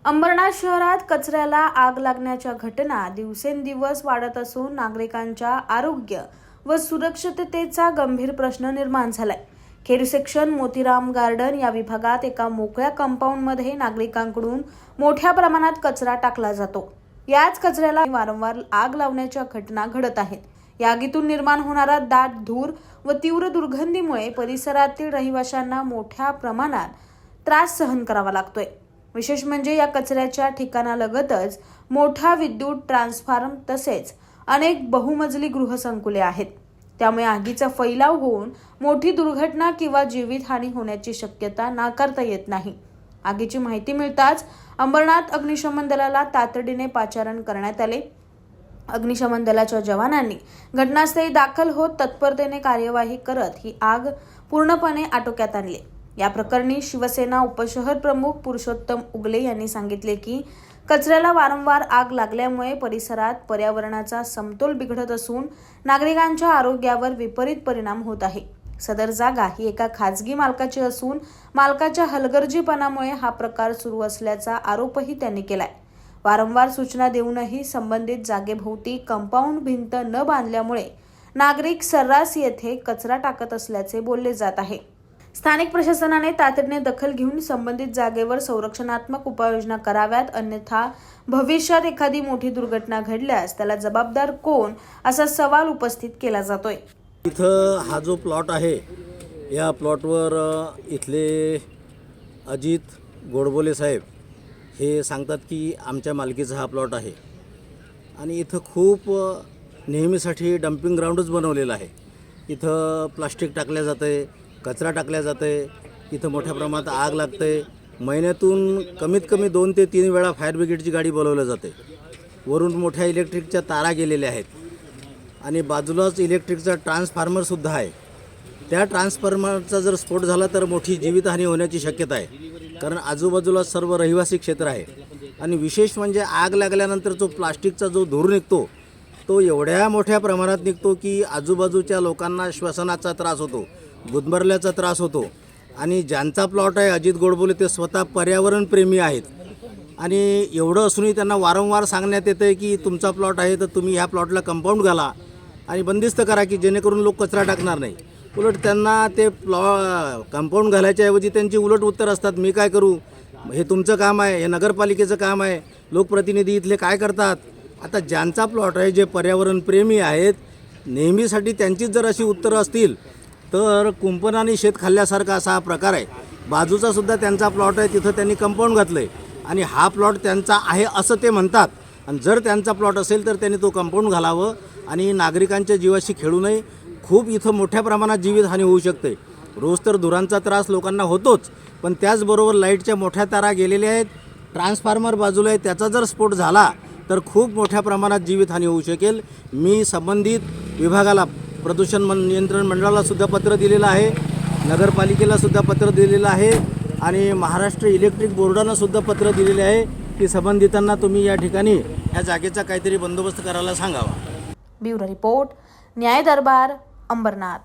अंबरनाथ शहरात कचऱ्याला आग लागण्याच्या घटना दिवसेंदिवस वाढत असून नागरिकांच्या आरोग्य व सुरक्षिततेचा गंभीर प्रश्न निर्माण झालाय। खेड सेक्शन मोतीराम गार्डन या विभागात एका मोकळ्या कंपाऊंडमध्ये नागरिकांकडून मोठ्या प्रमाणात कचरा टाकला जातो। याच कचऱ्याला वारंवार आग लावण्याच्या घटना घडत आहेत। या आगीतून निर्माण होणारा दाट धूर व तीव्र दुर्गंधीमुळे परिसरातील रहिवाशांना मोठ्या प्रमाणात त्रास सहन करावा लागतोय। विशेष म्हणजे या कचऱ्याच्या ठिकाणालगतच मोठा विद्युत ट्रान्सफॉर्मर तसेच अनेक बहुमजली गृहसंकुले आहेत। त्यामुळे आगीचा फैलाव होऊन मोठी दुर्घटना किंवा जीवितहानी होण्याची शक्यता नाकारता येत नाही। आगीची माहिती मिळताच अंबरनाथ अग्निशमन दलाला तातडीने पाचारण करण्यात आले। अग्निशमन दलाच्या जवानांनी घटनास्थळी दाखल होत तत्परतेने कार्यवाही करत ही आग पूर्णपणे आटोक्यात आणली। या प्रकरणी शिवसेना उपशहर प्रमुख पुरुषोत्तम उगले यांनी सांगितले की कचऱ्याला वारंवार आग लागल्यामुळे परिसरात पर्यावरणाचा समतोल बिघडत असून नागरिकांच्या आरोग्यावर विपरीत परिणाम होत आहे। सदर जागा ही एका खाजगी मालकाची असून मालकाच्या हलगर्जीपणामुळे हा प्रकार सुरू असल्याचा आरोपही त्यांनी केलाय। वारंवार सूचना देऊनही संबंधित जागेभोवती कंपाऊंड भिंत न बांधल्यामुळे नागरिक सर्रास येथे कचरा टाकत असल्याचे बोलले जात आहे। स्थानिक प्रशासनाने तातडीने दखल घेऊन संबंधित जागेवर संरक्षणात्मक उपाययोजना कराव्यात, अन्यथा भविष्यात एखादी मोठी दुर्घटना घडल्यास त्याला जबाबदार कोण असा सवाल उपस्थित केला जातोय। इथं हा जो प्लॉट आहे या प्लॉटवर इथले अजित गोडबोले साहेब हे सांगतात की आमच्या मालकीचा हा प्लॉट आहे आणि इथं खूप नेहमीसाठी डम्पिंग ग्राउंडच बनवलेलं आहे। इथं प्लास्टिक टाकल्या जाते, कचरा टाकल्या जाते, इथं मोठ्या प्रमाणात आग लागते। महिन्यातून कमीत कमी 2 ते 3 वेळा फायर ब्रिगेडची गाडी बोलवली जाते। वरून मोठ्या इलेक्ट्रिकच्या तारा गेलेल्या आहेत आणि बाजूलाच इलेक्ट्रिकचा ट्रान्सफॉर्मरसुद्धा आहे। त्या ट्रान्सफॉर्मरचा जर स्फोट झाला तर मोठी जीवितहानी होण्याची शक्यता आहे, कारण आजूबाजूला सर्व रहिवासी क्षेत्र आहे। आणि विशेष म्हणजे आग लागल्यानंतर जो प्लास्टिकचा जो धूर निघतो तो एवढ्या मोठ्या प्रमाणात निघतो की आजूबाजूच्या लोकांना श्वसनाचा त्रास होतो, गुदमरल्याचा त्रास होतो। आणि ज्यांचा प्लॉट आहे अजित गोडबोले ते स्वतः पर्यावरणप्रेमी आहेत आणि एवढं असूनही त्यांना वारंवार सांगण्यात येतं की तुमचा प्लॉट आहे तर तुम्ही ह्या प्लॉटला कंपाऊंड घाला आणि बंदिस्त करा की जेणेकरून लोक कचरा टाकणार नाही। उलट त्यांना ते कंपाऊंड घालायच्या ऐवजी त्यांची उलट उत्तर असतात, मी काय करू, हे तुमचं काम आहे, हे नगरपालिकेचं काम आहे, लोकप्रतिनिधी इथले काय करतात। आता ज्यांचा प्लॉट आहे जे पर्यावरणप्रेमी आहेत नेहमीसाठी त्यांचीच जर अशी उत्तरं असतील तर कुंपणाने शेत खाल्ल्यासारखा असा हा प्रकार आहे। बाजूचा सुद्धा त्यांचा प्लॉट आहे, तिथं त्यांनी कंपाऊंड घातलं आहे आणि हा प्लॉट त्यांचा आहे असं ते म्हणतात। आणि जर त्यांचा प्लॉट असेल तर त्यांनी तो कंपाऊंड घालावं आणि नागरिकांच्या जीवाशी खेळू नये। खूप इथं मोठ्या प्रमाणात जीवितहानी होऊ शकते। रोज तर धुरांचा त्रास लोकांना होतोच, पण त्याचबरोबर लाईटच्या मोठ्या तारा गेलेल्या आहेत, ट्रान्सफॉर्मर बाजूला आहे, त्याचा जर स्फोट झाला तर खूप मोठ्या प्रमाणात जीवितहानी होऊ शकेल। मी संबंधित विभागाला प्रदूषण नियंत्रण मंडळाला सुद्धा पत्र दिलेलं आहे, नगरपालिकेला सुद्धा पत्र दिलेलं आहे आणि महाराष्ट्र इलेक्ट्रिक बोर्डानं सुद्धा पत्र दिलेले आहे की संबंधितांना तुम्ही या ठिकाणी या जागेचा काहीतरी बंदोबस्त करायला सांगावा। ब्युरो रिपोर्ट, न्याय दरबार, अंबरनाथ।